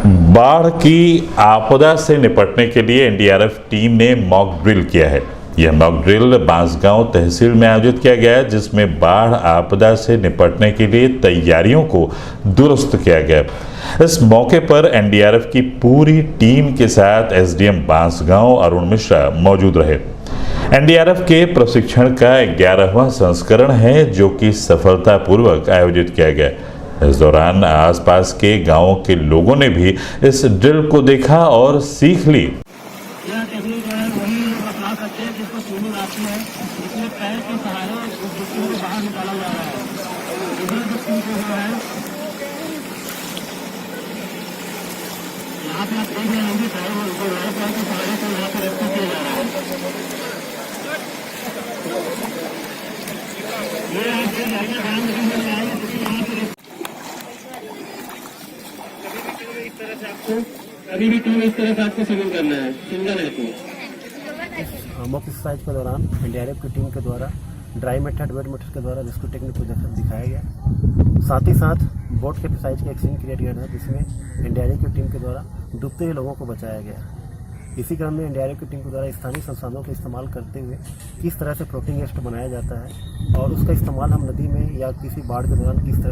बाढ़ की आपदा से निपटने के लिए एनडीआरएफ टीम ने मॉक ड्रिल किया है। यह मॉक ड्रिल बांसगांव तहसील में आयोजित किया गया है, जिसमें बाढ़ आपदा से निपटने के लिए तैयारियों को दुरुस्त किया गया। इस मौके पर एनडीआरएफ की पूरी टीम के साथ एसडीएम बांसगांव अरुण मिश्रा मौजूद रहे। एनडीआरएफ के प्रशिक्षण का 11वां संस्करण है, जो कि सफलतापूर्वक आयोजित किया गया। इस दौरान आसपास के गांवों के लोगों ने भी इस ड्रिल को देखा और सीख ली। यह टेक्निक है वही अपना सकते हैं जिसको स्विमिंग आती है। इसमें पैर के सहारे डुबकी को बाहर निकाला जा रहा है। इधर डुबकी को जो है यहाँ पे आप देख रहे होंगे पैर के सहारे से यहाँ पे रेस्क्यू किया जा रहा है। ये आप देख रहे हैं अभी भी टीम इस तरह से आपको स्विमिंग करना है, सिंगल है तो। मॉक एक्सरसाइज के दौरान एनडीआरएफ की टीम के द्वारा ड्राई मेथड, वेट मेथड के द्वारा रेस्क्यू टेक्निक को दिखाया गया। साथ ही साथ बोट के एक्सरसाइज का एक सीन क्रिएट किया था, जिसमें एनडीआरएफ की टीम के द्वारा डूबते हुए लोगों को बचाया गया। इसी क्रम में एनडीआरएफ की टीम के द्वारा स्थानीय संसाधनों का इस्तेमाल करते हुए किस तरह से फ्लोटिंग एस्ट बनाया जाता है और उसका इस्तेमाल हम नदी में या किसी बाढ़ के दौरान किस तरह